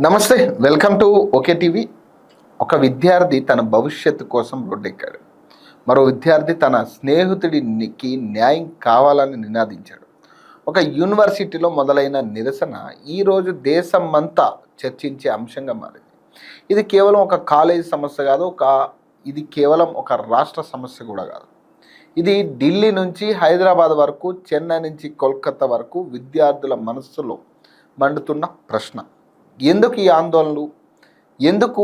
నమస్తే, welcome to okay TV. ఒక విద్యార్థి తన భవిష్యత్తు కోసం రోడ్డెక్కాడు. మరో విద్యార్థి తన స్నేహితుడికి న్యాయం కావాలని నినాదించాడు. ఒక యూనివర్సిటీలో మొదలైన నిరసన ఈరోజు దేశమంతా చర్చించే అంశంగా మారింది. ఇది కేవలం ఒక కాలేజీ సమస్య కాదు, ఇది కేవలం ఒక రాష్ట్ర సమస్య కూడా కాదు. ఇది ఢిల్లీ నుంచి హైదరాబాద్ వరకు, చెన్నై నుంచి కోల్కతా వరకు విద్యార్థుల మనస్సులో మండుతున్న ప్రశ్న. ఎందుకు ఈ ఆందోళనలు? ఎందుకు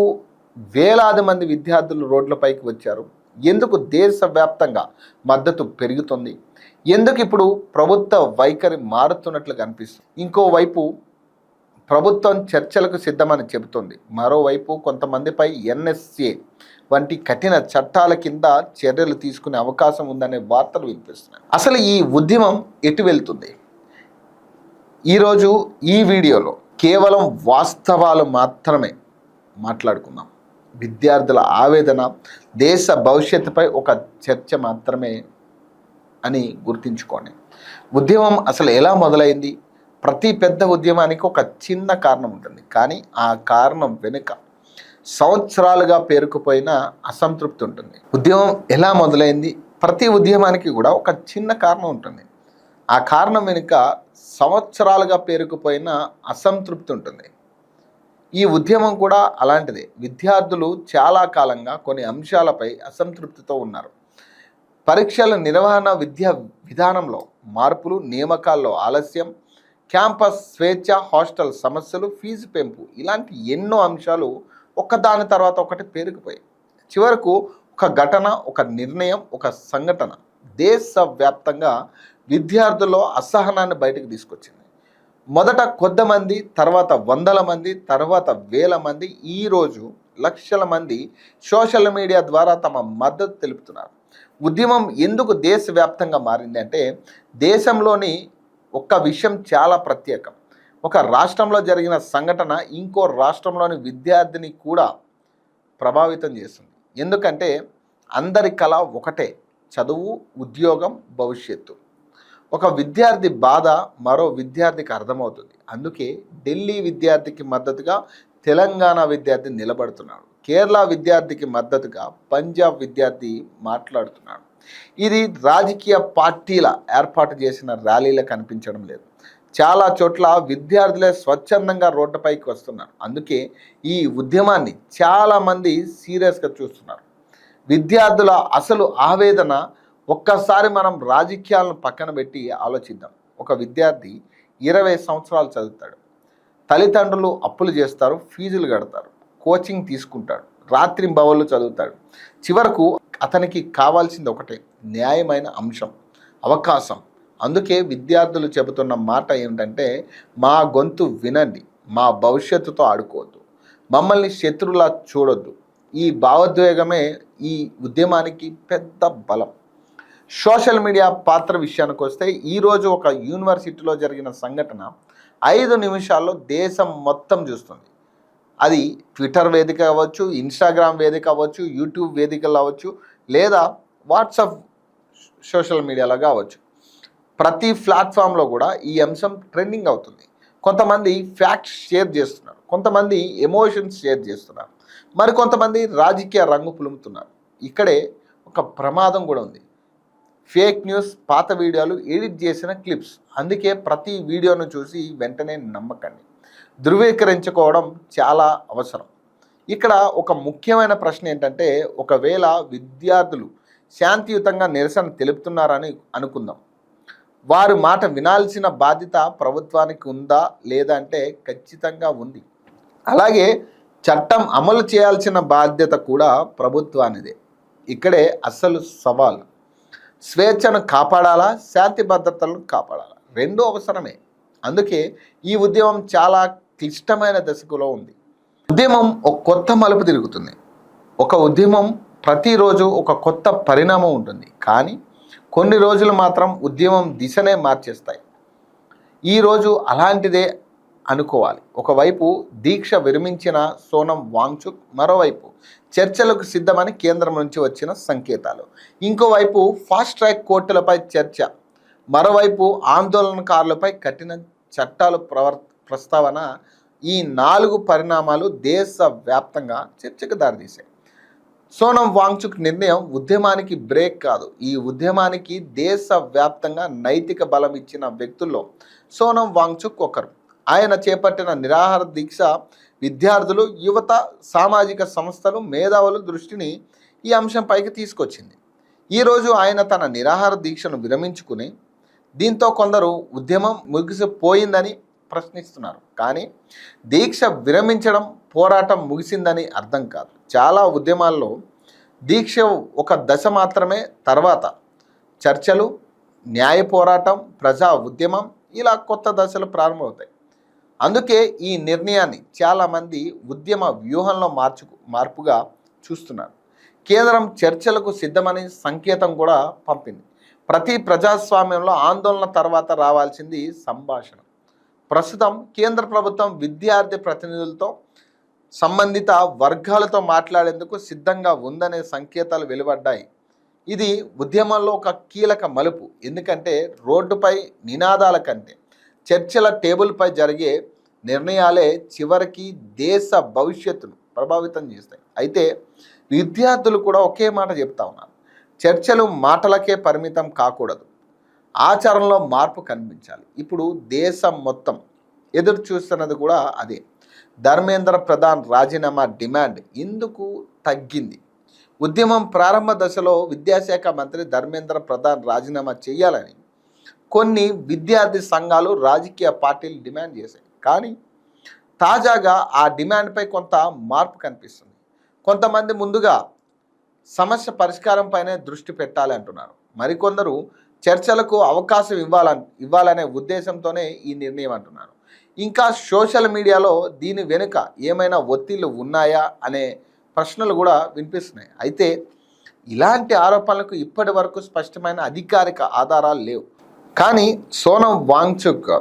వేలాది మంది విద్యార్థులు రోడ్లపైకి వచ్చారు? ఎందుకు దేశవ్యాప్తంగా మద్దతు పెరుగుతుంది? ఎందుకు ఇప్పుడు ప్రభుత్వ వైఖరి మారుతున్నట్లు కనిపిస్తుంది? ఇంకోవైపు ప్రభుత్వం చర్చలకు సిద్ధమని చెబుతోంది. మరోవైపు కొంతమందిపై ఎన్ఎస్ఏ వంటి కఠిన చట్టాల కింద చర్యలు తీసుకునే అవకాశం ఉందనే వార్తలు వినిపిస్తున్నాయి. అసలు ఈ ఉద్యమం ఎటు వెళ్తుంది? ఈరోజు ఈ వీడియోలో కేవలం వాస్తవాలు మాత్రమే మాట్లాడుకుందాం. విద్యార్థుల ఆవేదన దేశ భవిష్యత్తుపై ఒక చర్చ మాత్రమే అని గుర్తుంచుకోండి. ఉద్యమం అసలు ఎలా మొదలైంది? ప్రతి పెద్ద ఉద్యమానికి ఒక చిన్న కారణం ఉంటుంది, కానీ ఆ కారణం వెనుక సంవత్సరాలుగా పేరుకుపోయిన అసంతృప్తి ఉంటుంది. ఉద్యమం ఎలా మొదలైంది? ప్రతి ఉద్యమానికి కూడా ఒక చిన్న కారణం ఉంటుంది. ఆ కారణం వెనుక సంవత్సరాలుగా పేరుకుపోయిన అసంతృప్తి ఉంటుంది. ఈ ఉద్యమం కూడా అలాంటిదే. విద్యార్థులు చాలా కాలంగా కొన్ని అంశాలపై అసంతృప్తితో ఉన్నారు. పరీక్షల నిర్వహణ, విద్యా విధానంలో మార్పులు, నియామకాల్లో ఆలస్యం, క్యాంపస్ స్వేచ్ఛ, హాస్టల్ సమస్యలు, ఫీజు పెంపు, ఇలాంటి ఎన్నో అంశాలు ఒకదాని తర్వాత ఒకటి పేరుకుపోయాయి. చివరకు ఒక ఘటన, ఒక నిర్ణయం, ఒక సంఘటన దేశవ్యాప్తంగా విద్యార్థుల్లో అసహనాన్ని బయటకు తీసుకొచ్చింది. మొదట కొద్దిమంది, తర్వాత వందల మంది, తర్వాత వేల మంది, ఈరోజు లక్షల మంది సోషల్ మీడియా ద్వారా తమ మద్దతు తెలుపుతున్నారు. ఉద్యమం ఎందుకు దేశవ్యాప్తంగా మారింది అంటే, దేశంలోని ఒక్క విషయం చాలా ప్రత్యేకం. ఒక రాష్ట్రంలో జరిగిన సంఘటన ఇంకో రాష్ట్రంలోని విద్యార్థిని కూడా ప్రభావితం చేస్తుంది. ఎందుకంటే అందరి కళ ఒకటే: చదువు, ఉద్యోగం, భవిష్యత్తు. ఒక విద్యార్థి బాధ మరో విద్యార్థికి అర్థమవుతుంది. అందుకే ఢిల్లీ విద్యార్థికి మద్దతుగా తెలంగాణ విద్యార్థి నిలబడుతున్నాడు. కేరళ విద్యార్థికి మద్దతుగా పంజాబ్ విద్యార్థి మాట్లాడుతున్నాడు. ఇది రాజకీయ పార్టీల ఏర్పాటు చేసిన ర్యాలీలో కనిపించడం లేదు. చాలా చోట్ల విద్యార్థులే స్వచ్ఛందంగా రోడ్డుపైకి వస్తున్నారు. అందుకే ఈ ఉద్యమాన్ని చాలామంది సీరియస్గా చూస్తున్నారు. విద్యార్థుల అసలు ఆవేదన ఒక్కసారి మనం రాజకీయాలను పక్కన పెట్టి ఆలోచిద్దాం. ఒక విద్యార్థి 20 సంవత్సరాలు చదువుతాడు. తల్లిదండ్రులు అప్పులు చేస్తారు, ఫీజులు కడతారు, కోచింగ్ తీసుకుంటాడు, రాత్రింబవళ్ళు చదువుతాడు. చివరకు అతనికి కావాల్సింది ఒకటే: న్యాయమైన అంశం, అవకాశం. అందుకే విద్యార్థులు చెబుతున్న మాట ఏంటంటే, మా గొంతు వినండి, మా భవిష్యత్తుతో ఆడుకోవద్దు, మమ్మల్ని శత్రువులా చూడొద్దు. ఈ భావోద్వేగమే ఈ ఉద్యమానికి పెద్ద బలం. సోషల్ మీడియా పాత్ర విషయానికి వస్తే, ఈరోజు ఒక యూనివర్సిటీలో జరిగిన సంఘటన 5 నిమిషాల్లో దేశం మొత్తం చూస్తుంది. అది ట్విట్టర్ వేదిక అవ్వచ్చు, ఇన్స్టాగ్రామ్ వేదిక అవ్వచ్చు, యూట్యూబ్ వేదికలు అవ్వచ్చు, లేదా వాట్సాప్ సోషల్ మీడియాలో కావచ్చు. ప్రతి ప్లాట్ఫామ్లో కూడా ఈ అంశం ట్రెండింగ్ అవుతుంది. కొంతమంది ఫ్యాక్ట్స్ షేర్ చేస్తున్నారు, కొంతమంది ఎమోషన్స్ షేర్ చేస్తున్నారు, మరికొంతమంది రాజకీయ రంగు పులుముతున్నారు. ఇక్కడే ఒక ప్రమాదం కూడా ఉంది: ఫేక్ న్యూస్, పాత వీడియోలు, ఎడిట్ చేసిన క్లిప్స్. అందుకే ప్రతి వీడియోను చూసి వెంటనే నమ్మకండి. ధృవీకరించుకోవడం చాలా అవసరం. ఇక్కడ ఒక ముఖ్యమైన ప్రశ్న ఏంటంటే, ఒకవేళ విద్యార్థులు శాంతియుతంగా నిరసన తెలుపుతున్నారని అనుకుందాం. వారి మాట వినాల్సిన బాధ్యత ప్రభుత్వానికి ఉందా లేదా అంటే ఖచ్చితంగా ఉంది. అలాగే చట్టం అమలు చేయాల్సిన బాధ్యత కూడా ప్రభుత్వానిదే. ఇక్కడే అసలు సవాల్. స్వేచ్ఛను కాపాడాలా, శాంతి భద్రతలను కాపాడాలా? రెండూ అవసరమే. అందుకే ఈ ఉద్యమం చాలా క్లిష్టమైన దశలో ఉంది. ఉద్యమం ఒక కొత్త మలుపు తిరుగుతుంది. ఒక ఉద్యమం ప్రతిరోజు ఒక కొత్త పరిణామం ఉంటుంది, కానీ కొన్ని రోజులు మాత్రం ఉద్యమం దిశనే మార్చేస్తాయి. ఈరోజు అలాంటిదే అనుకోవాలి. ఒకవైపు దీక్ష విరమించిన సోనం వాంగ్చుక్, మరోవైపు చర్చలకు సిద్ధమని కేంద్రం నుంచి వచ్చిన సంకేతాలు. ఇంకోవైపు ఫాస్ట్ ట్రాక్ కోర్టులపై చర్చ, మరోవైపు ఆందోళనకారులపై కఠిన చట్టాలు ప్రస్తావన ఈ 4 పరిణామాలు దేశవ్యాప్తంగా చర్చకు దారితీశాయి. సోనం వాంగ్చుక్ నిర్ణయం ఉద్యమానికి బ్రేక్ కాదు. ఈ ఉద్యమానికి దేశవ్యాప్తంగా నైతిక బలం ఇచ్చిన వ్యక్తుల్లో సోనం వాంగ్చుక్ ఒకరు. ఆయన చేపట్టిన నిరాహార దీక్ష విద్యార్థులు, యువత, సామాజిక సంస్థలు, మేధావుల దృష్టిని ఈ అంశంపైకి తీసుకొచ్చింది. ఈరోజు ఆయన తన నిరాహార దీక్షను విరమించుకుని, దీంతో కొందరు ఉద్యమం ముగిసిపోయిందని ప్రశ్నిస్తున్నారు. కానీ దీక్ష విరమించడం పోరాటం ముగిసిందని అర్థం కాదు. చాలా ఉద్యమాల్లో దీక్ష ఒక దశ మాత్రమే, తర్వాత చర్చలు, న్యాయ పోరాటం, ప్రజా ఉద్యమం, ఇలా కొత్త దశలు ప్రారంభమవుతాయి. అందుకే ఈ నిర్ణయాన్ని చాలామంది ఉద్యమ వ్యూహంలో మార్పుగా చూస్తున్నారు. కేంద్రం చర్చలకు సిద్ధమని సంకేతం కూడా పంపింది. ప్రతి ప్రజాస్వామ్యంలో ఆందోళన తర్వాత రావాల్సింది సంభాషణ. ప్రస్తుతం కేంద్ర ప్రభుత్వం విద్యార్థి ప్రతినిధులతో, సంబంధిత వర్గాలతో మాట్లాడేందుకు సిద్ధంగా ఉందనే సంకేతాలు వెలువడ్డాయి. ఇది ఉద్యమంలో ఒక కీలక మలుపు. ఎందుకంటే రోడ్డుపై నినాదాల కంటే చర్చల టేబుల్పై జరిగే నిర్ణయాలే చివరికి దేశ భవిష్యత్తును ప్రభావితం చేస్తాయి. అయితే విద్యార్థులు కూడా ఒకే మాట చెప్తా ఉన్నారు: చర్చలు మాటలకే పరిమితం కాకూడదు, ఆచరణలో మార్పు కనిపించాలి. ఇప్పుడు దేశం మొత్తం ఎదురు చూస్తున్నది కూడా అదే. ధర్మేంద్ర ప్రధాన్ రాజీనామా డిమాండ్ ఎందుకు తగ్గింది? ఉద్యమం ప్రారంభ దశలో విద్యాశాఖ మంత్రి ధర్మేంద్ర ప్రధాన్ రాజీనామా చేయాలని కొన్ని విద్యార్థి సంఘాలు, రాజకీయ పార్టీలు డిమాండ్ చేశాయి. కానీ తాజాగా ఆ డిమాండ్పై కొంత మార్పు కనిపిస్తుంది. కొంతమంది ముందుగా సమస్య పరిష్కారంపైనే దృష్టి పెట్టాలి అంటున్నారు. మరికొందరు చర్చలకు అవకాశం ఇవ్వాలనే ఉద్దేశంతోనే ఈ నిర్ణయం అంటున్నారు. ఇంకా సోషల్ మీడియాలో దీని వెనుక ఏమైనా ఒత్తిళ్లు ఉన్నాయా అనే ప్రశ్నలు కూడా వినిపిస్తున్నాయి. అయితే ఇలాంటి ఆరోపణలకు ఇప్పటి వరకు స్పష్టమైన అధికారిక ఆధారాలు లేవు. కానీ సోనం వాంగ్చుక్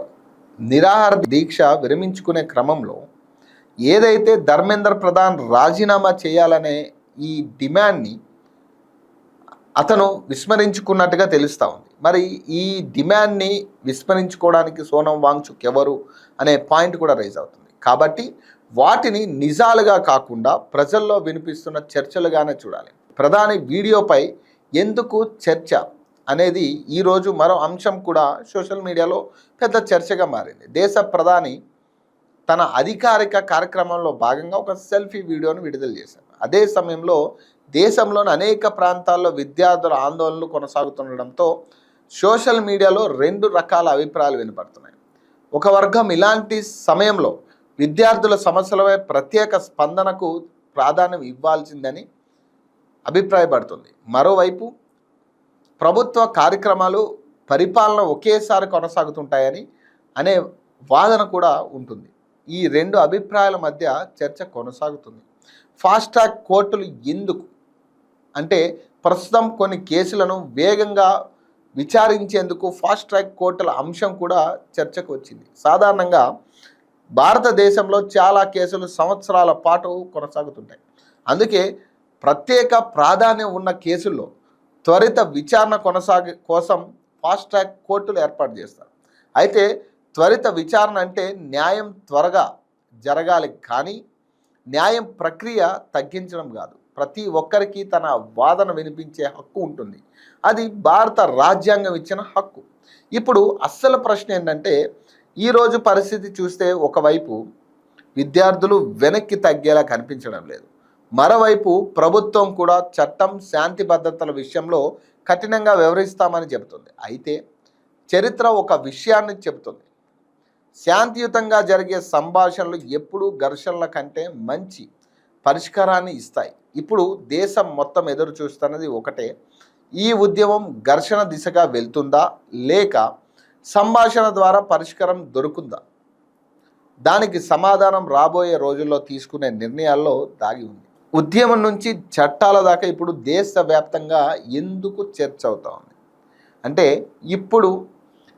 నిరాహార దీక్ష విరమించుకునే క్రమంలో ఏదైతే ధర్మేంద్ర ప్రధాన్ రాజీనామా చేయాలనే ఈ డిమాండ్ని అతను విస్మరించుకున్నట్టుగా తెలుస్తూ ఉంది. మరి ఈ డిమాండ్ని విస్మరించుకోవడానికి సోనం వాంగ్చుక్ ఎవరు అనే పాయింట్ కూడా రైజ్ అవుతుంది. కాబట్టి వాటిని నిజాలుగా కాకుండా ప్రజల్లో వినిపిస్తున్న చర్చలుగానే చూడాలి. ప్రధాని వీడియోపై ఎందుకు చర్చ అనేది ఈరోజు మరో అంశం కూడా సోషల్ మీడియాలో పెద్ద చర్చగా మారింది. దేశ ప్రధాని తన అధికారిక కార్యక్రమంలో భాగంగా ఒక సెల్ఫీ వీడియోను విడుదల చేశారు. అదే సమయంలో దేశంలోని అనేక ప్రాంతాల్లో విద్యార్థుల ఆందోళనలు కొనసాగుతుండడంతో సోషల్ మీడియాలో 2 రకాల అభిప్రాయాలు వినపడుతున్నాయి. ఒక వర్గం ఇలాంటి సమయంలో విద్యార్థుల సమస్యలపై ప్రత్యేక స్పందనకు ప్రాధాన్యం ఇవ్వాల్సిందని అభిప్రాయపడుతుంది. మరోవైపు ప్రభుత్వ కార్యక్రమాలు, పరిపాలన ఒకేసారి కొనసాగుతుంటాయని అనే వాదన కూడా ఉంటుంది. ఈ 2 అభిప్రాయాల మధ్య చర్చ కొనసాగుతుంది. ఫాస్ట్ ట్రాక్ కోర్టులు ఎందుకు అంటే, ప్రస్తుతం కొన్ని కేసులను వేగంగా విచారించేందుకు ఫాస్ట్ ట్రాక్ కోర్టుల అంశం కూడా చర్చకు వచ్చింది. సాధారణంగా భారతదేశంలో చాలా కేసులు సంవత్సరాల పాటు కొనసాగుతుంటాయి. అందుకే ప్రత్యేక ప్రాధాన్యం ఉన్న కేసుల్లో త్వరిత విచారణ కోసం ఫాస్ట్ ట్రాక్ కోర్టులు ఏర్పాటు చేస్తారు. అయితే త్వరిత విచారణ అంటే న్యాయం త్వరగా జరగాలి, కానీ న్యాయం ప్రక్రియ తగ్గించడం కాదు. ప్రతి ఒక్కరికి తన వాదన వినిపించే హక్కు ఉంటుంది. అది భారత రాజ్యాంగం ఇచ్చిన హక్కు. ఇప్పుడు అస్సలు ప్రశ్న ఏంటంటే, ఈరోజు పరిస్థితి చూస్తే ఒకవైపు విద్యార్థులు వెనక్కి తగ్గేలా కనిపించడం లేదు, మరోవైపు ప్రభుత్వం కూడా చట్టం, శాంతి భద్రతల విషయంలో కఠినంగా వ్యవహరిస్తామని చెబుతుంది. అయితే చరిత్ర ఒక విషయాన్ని చెబుతుంది: శాంతియుతంగా జరిగే సంభాషణలు ఎప్పుడూ ఘర్షణల కంటే మంచి పరిష్కారాన్ని ఇస్తాయి. ఇప్పుడు దేశం మొత్తం ఎదురు చూస్తున్నది ఒకటే: ఈ ఉద్యమం ఘర్షణ దిశగా వెళ్తుందా, లేక సంభాషణ ద్వారా పరిష్కారం దొరుకుందా? దానికి సమాధానం రాబోయే రోజుల్లో తీసుకునే నిర్ణయాల్లో దాగి ఉంది. ఉద్యమం నుంచి చట్టాల దాకా ఇప్పుడు దేశవ్యాప్తంగా ఎందుకు చర్చ అవుతా ఉంది అంటే,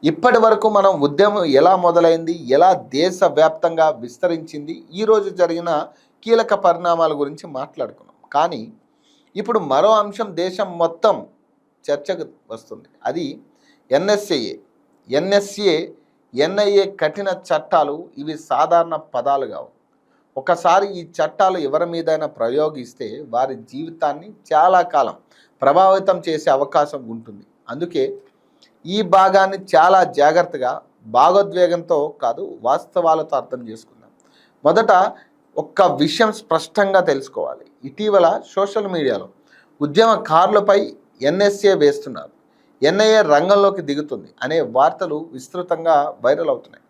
ఇప్పటి వరకు మనం ఉద్యమం ఎలా మొదలైంది, ఎలా దేశవ్యాప్తంగా విస్తరించింది, ఈరోజు జరిగిన కీలక పరిణామాల గురించి మాట్లాడుకున్నాం. కానీ ఇప్పుడు మరో అంశం దేశం మొత్తం చర్చకు వస్తుంది. అది ఎన్ఎస్ఏ ఎన్ఐఏ కఠిన చట్టాలు ఇవి సాధారణ పదాలు కావు. ఒకసారి ఈ చట్టాలు ఎవరి మీదైనా ప్రయోగిస్తే వారి జీవితాన్ని చాలా కాలం ప్రభావితం చేసే అవకాశం ఉంటుంది. అందుకే ఈ భాగాన్ని చాలా జాగ్రత్తగా, భావోద్వేగంతో కాదు, వాస్తవాలతో అర్థం చేసుకుందాం. మొదట ఒక్క విషయం స్పష్టంగా తెలుసుకోవాలి. ఇటీవల సోషల్ మీడియాలో ఉద్యమకారులపై ఎన్ఎస్ఏ వేస్తున్నారు, ఎన్ఐఏ రంగంలోకి దిగుతుంది అనే వార్తలు విస్తృతంగా వైరల్ అవుతున్నాయి.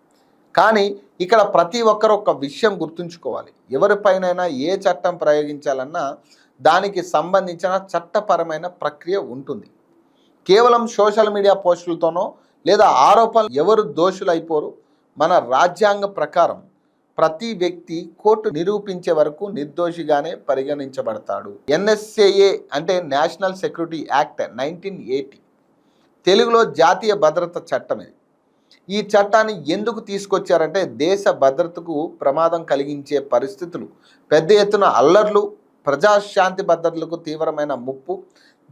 కానీ ఇక్కడ ప్రతి ఒక్కరు ఒక విషయం గుర్తుంచుకోవాలి. ఎవరిపైనైనా ఏ చట్టం ప్రయోగించాలన్నా దానికి సంబంధించిన చట్టపరమైన ప్రక్రియ ఉంటుంది. కేవలం సోషల్ మీడియా పోస్టులతోనో లేదా ఆరోపణలు ఎవరు దోషులైపోరు. మన రాజ్యాంగ ప్రకారం ప్రతి వ్యక్తి కోర్టు నిరూపించే వరకు నిర్దోషిగానే పరిగణించబడతాడు. ఎన్ఎస్ఏఏ అంటే నేషనల్ సెక్యూరిటీ యాక్ట్ 1980, తెలుగులో జాతీయ భద్రత చట్టం. ఇది ఈ చట్టాన్ని ఎందుకు తీసుకొచ్చారంటే దేశ భద్రతకు ప్రమాదం కలిగించే పరిస్థితులు, పెద్ద ఎత్తున అల్లర్లు, ప్రజాశాంతి భద్రతలకు తీవ్రమైన ముప్పు,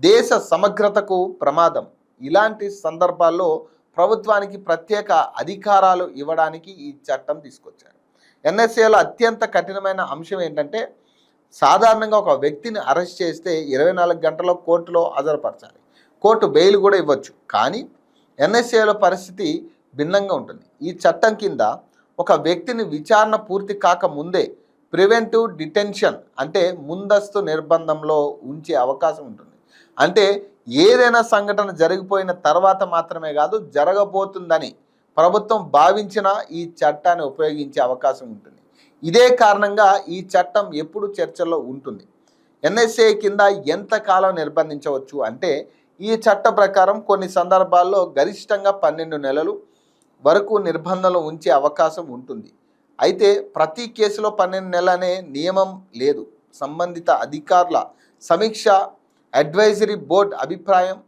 దేశ సమగ్రతకు ప్రమాదం, ఇలాంటి సందర్భాల్లో ప్రభుత్వానికి ప్రత్యేక అధికారాలు ఇవ్వడానికి ఈ చట్టం తీసుకొచ్చారు. ఎన్ఎస్ఏలో అత్యంత కఠినమైన అంశం ఏంటంటే సాధారణంగా ఒక వ్యక్తిని అరెస్ట్ చేస్తే 24 గంటల్లో కోర్టులో హాజరుపరచాలి. కోర్టు బెయిల్ కూడా ఇవ్వచ్చు. కానీ ఎన్ఎస్ఏలో పరిస్థితి భిన్నంగా ఉంటుంది. ఈ చట్టం కింద ఒక వ్యక్తిని విచారణ పూర్తి కాకముందే ప్రివెంటివ్ డిటెన్షన్ అంటే ముందస్తు నిర్బంధంలో ఉంచే అవకాశం ఉంటుంది. అంటే ఏదైనా సంఘటన జరిగిపోయిన తర్వాత మాత్రమే కాదు, జరగబోతుందని ప్రభుత్వం భావించిన ఈ చట్టాన్ని ఉపయోగించే అవకాశం ఉంటుంది. ఇదే కారణంగా ఈ చట్టం ఎప్పుడు చర్చల్లో ఉంటుంది. ఎన్ఎస్ఏ కింద ఎంతకాలం నిర్బంధించవచ్చు అంటే ఈ చట్ట ప్రకారం కొన్ని సందర్భాల్లో గరిష్టంగా 12 నెలలు వరకు నిర్బంధంలో ఉంచే అవకాశం ఉంటుంది. అయితే ప్రతి కేసులో 12 నెలలు అనే నియమం లేదు. సంబంధిత అధికారుల సమీక్ష, అడ్వైజరీ బోర్డు అభిప్రాయం,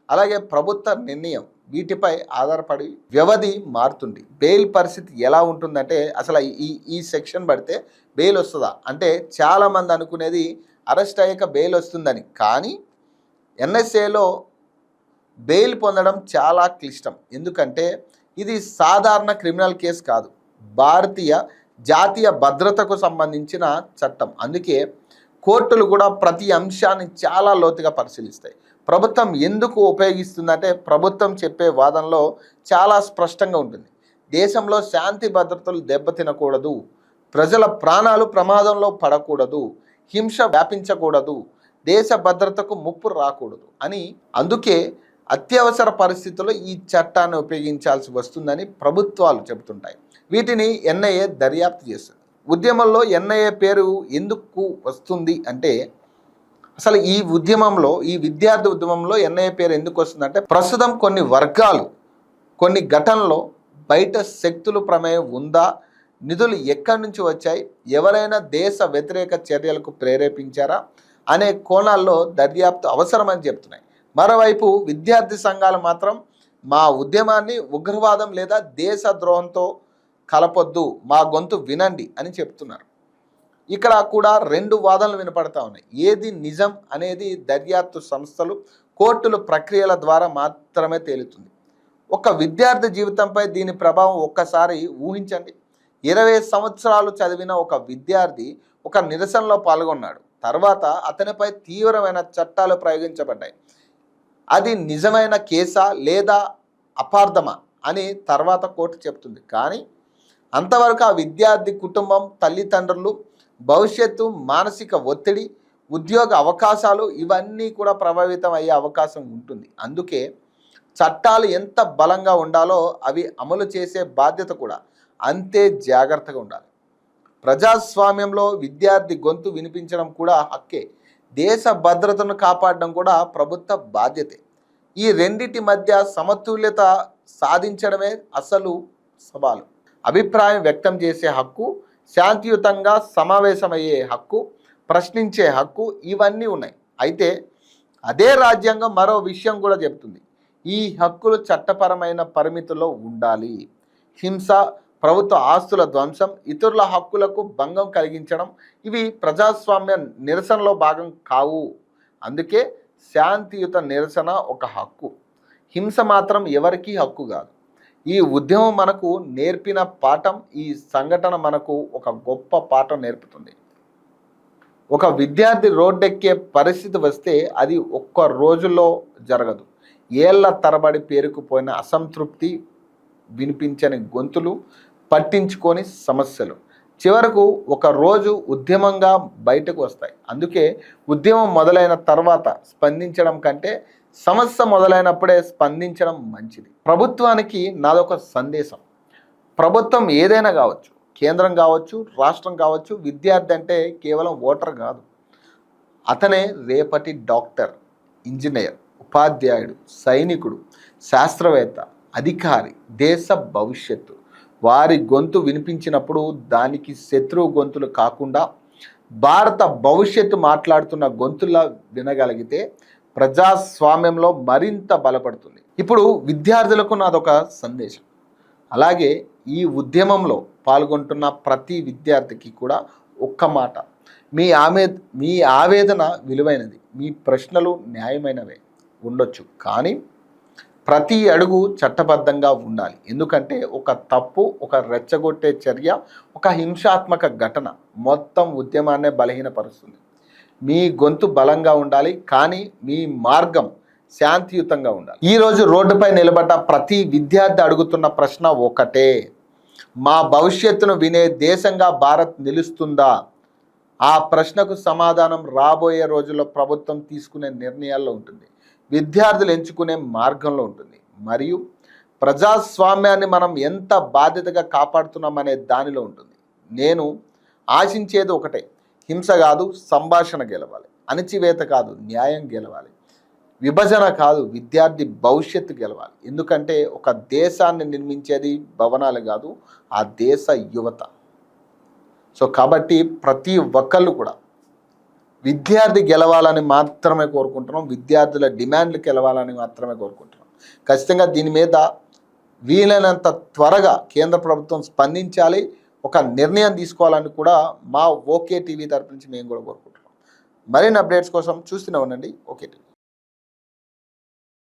అలాగే ప్రభుత్వ నిర్ణయం వీటిపై ఆధారపడి వ్యవధి మారుతుంది. బెయిల్ పరిస్థితి ఎలా ఉంటుందంటే అసలు ఈ సెక్షన్ పడితే బెయిల్ వస్తుందా అంటే చాలామంది అనుకునేది అరెస్ట్ అయ్యాక బెయిల్ వస్తుందని. కానీ ఎన్ఎస్ఏలో బెయిల్ పొందడం చాలా క్లిష్టం. ఎందుకంటే ఇది సాధారణ క్రిమినల్ కేసు కాదు, భారతీయ జాతీయ భద్రతకు సంబంధించిన చట్టం. అందుకే కోర్టులు కూడా ప్రతి అంశాన్ని చాలా లోతుగా పరిశీలిస్తాయి. ప్రభుత్వం ఎందుకు ఉపయోగిస్తుందంటే ప్రభుత్వం చెప్పే వాదనలో చాలా స్పష్టంగా ఉంటుంది. దేశంలో శాంతి భద్రతలు దెబ్బతినకూడదు, ప్రజల ప్రాణాలు ప్రమాదంలో పడకూడదు, హింస వ్యాపించకూడదు, దేశ భద్రతకు ముప్పు రాకూడదు అని. అందుకే అత్యవసర పరిస్థితుల్లో ఈ చట్టాన్ని ఉపయోగించాల్సి వస్తుందని ప్రభుత్వాలు చెబుతుంటాయి. వీటిని ఎన్ఐఏ దర్యాప్తు చేస్తుంది. ఉద్యమంలో ఎన్ఐఏ పేరు ఎందుకు వస్తుంది అంటే అసలు ఈ ఉద్యమంలో, ఈ విద్యార్థి ఉద్యమంలో ఎన్ఐఏ పేరు ఎందుకు వస్తుందంటే ప్రస్తుతం కొన్ని వర్గాలు, కొన్ని ఘటనలో బయట శక్తుల ప్రమేయం ఉందా, నిధులు ఎక్కడి నుంచి వచ్చాయి, ఎవరైనా దేశ వ్యతిరేక చర్యలకు ప్రేరేపించారా అనే కోణాల్లో దర్యాప్తు అవసరమని చెప్తున్నాయి. మరోవైపు విద్యార్థి సంఘాలు మాత్రం మా ఉద్యమాన్ని ఉగ్రవాదం లేదా దేశద్రోహంతో కలపొద్దు, మా గొంతు వినండి అని చెప్తున్నారు. ఇక్కడ కూడా 2 వాదనలు వినపడతా ఉన్నాయి. ఏది నిజం అనేది దర్యాప్తు సంస్థలు, కోర్టుల ప్రక్రియల ద్వారా మాత్రమే తేలుతుంది. ఒక విద్యార్థి జీవితంపై దీని ప్రభావం ఒక్కసారి ఊహించండి. 20 సంవత్సరాలు చదివిన ఒక విద్యార్థి ఒక నిరసనలో పాల్గొన్నాడు. తర్వాత అతనిపై తీవ్రమైన చట్టాలు ప్రయోగించబడ్డాయి. అది నిజమైన కేసా లేదా అపార్థమా అని తర్వాత కోర్టు చెప్తుంది. కానీ అంతవరకు ఆ విద్యార్థి కుటుంబం, తల్లిదండ్రులు, భవిష్యత్తు, మానసిక ఒత్తిడి, ఉద్యోగ అవకాశాలు ఇవన్నీ కూడా ప్రభావితం అయ్యే అవకాశం ఉంటుంది. అందుకే చట్టాలు ఎంత బలంగా ఉండాలో అవి అమలు చేసే బాధ్యత కూడా అంతే జాగ్రత్తగా ఉండాలి. ప్రజాస్వామ్యంలో విద్యార్థి గొంతు వినిపించడం కూడా హక్కే. దేశ భద్రతను కాపాడడం కూడా ప్రభుత్వ బాధ్యతే. ఈ రెండిటి మధ్య సమతుల్యత సాధించడమే అసలు సవాలు. అభిప్రాయం వ్యక్తం చేసే హక్కు, శాంతియుతంగా సమావేశమయ్యే హక్కు, ప్రశ్నించే హక్కు ఇవన్నీ ఉన్నాయి. అయితే అదే రాజ్యాంగం మరో విషయం కూడా చెప్తుంది. ఈ హక్కులు చట్టపరమైన పరిమితుల్లో ఉండాలి. హింస, ప్రభుత్వ ఆస్తుల ధ్వంసం, ఇతరుల హక్కులకు భంగం కలిగించడం ఇవి ప్రజాస్వామ్య నిరసనలో భాగం కావు. అందుకే శాంతియుత నిరసన ఒక హక్కు, హింస మాత్రం ఎవరికీ హక్కు కాదు. ఈ ఉద్యమం మనకు నేర్పిన పాఠం, ఈ సంఘటన మనకు ఒక గొప్ప పాఠం నేర్పుతుంది. ఒక విద్యార్థి రోడ్డెక్కే పరిస్థితి వస్తే అది ఒక్క రోజుల్లో జరగదు. ఏళ్ల తరబడి పేరుకుపోయిన అసంతృప్తి, వినిపించని గొంతులు, పట్టించుకొని సమస్యలు చివరకు ఒక రోజు ఉద్యమంగా బయటకు వస్తాయి. అందుకే ఉద్యమం మొదలైన తర్వాత స్పందించడం కంటే సమస్య మొదలైనప్పుడే స్పందించడం మంచిది. ప్రభుత్వానికి నాదొక సందేశం. ప్రభుత్వం ఏదైనా కావచ్చు, కేంద్రం కావచ్చు, రాష్ట్రం కావచ్చు, విద్యార్థి అంటే కేవలం ఓటర్ కాదు. అతనే రేపటి డాక్టర్, ఇంజనీర్, ఉపాధ్యాయుడు, సైనికుడు, శాస్త్రవేత్త, అధికారి, దేశ భవిష్యత్తు. వారి గొంతు వినిపించినప్పుడు దానికి శత్రువు గొంతులు కాకుండా భారత భవిష్యత్తు మాట్లాడుతున్న గొంతులా వినగలిగితే ప్రజాస్వామ్యంలో మరింత బలపడుతుంది. ఇప్పుడు విద్యార్థులకు నాదొక సందేశం. అలాగే ఈ ఉద్యమంలో పాల్గొంటున్న ప్రతి విద్యార్థికి కూడా ఒక్క మాట. మీ ఆవేదన విలువైనది, మీ ప్రశ్నలు న్యాయమైనవే ఉండొచ్చు, కానీ ప్రతి అడుగు చట్టబద్ధంగా ఉండాలి. ఎందుకంటే ఒక తప్పు, ఒక రెచ్చగొట్టే చర్య, ఒక హింసాత్మక ఘటన మొత్తం ఉద్యమాన్నే బలహీనపరుస్తుంది. మీ గొంతు బలంగా ఉండాలి, కానీ మీ మార్గం శాంతియుతంగా ఉండాలి. ఈరోజు రోడ్డుపై నిలబడ్డ ప్రతి విద్యార్థి అడుగుతున్న ప్రశ్న ఒకటే: మా భవిష్యత్తును వినే దేశంగా భారత్ నిలుస్తుందా? ఆ ప్రశ్నకు సమాధానం రాబోయే రోజుల్లో ప్రభుత్వం తీసుకునే నిర్ణయాల్లో ఉంటుంది, విద్యార్థులు ఎంచుకునే మార్గంలో ఉంటుంది, మరియు ప్రజాస్వామ్యాన్ని మనం ఎంత బాధ్యతగా కాపాడుతున్నామనే దానిలో ఉంటుంది. నేను ఆశించేది ఒకటే: హింస కాదు, సంభాషణ గెలవాలి. అణచివేత కాదు, న్యాయం గెలవాలి. విభజన కాదు, విద్యార్థి భవిష్యత్తు గెలవాలి. ఎందుకంటే ఒక దేశాన్ని నిర్మించేది భవనాలు కాదు, ఆ దేశ యువత. సో కాబట్టి ప్రతి ఒక్కళ్ళు కూడా విద్యార్థి గెలవాలని మాత్రమే కోరుకుంటున్నాం, విద్యార్థుల డిమాండ్లు గెలవాలని మాత్రమే కోరుకుంటున్నాం. ఖచ్చితంగా దీని మీద వీలైనంత త్వరగా కేంద్ర ప్రభుత్వం స్పందించాలి, ఒక నిర్ణయం తీసుకోవాలని కూడా మా ఓకే టీవీ తరపు నుంచి మేము కూడా కోరుకుంటున్నాం. మరిన్ని అప్డేట్స్ కోసం చూస్తూనే ఉండండి ఓకే టీవీ.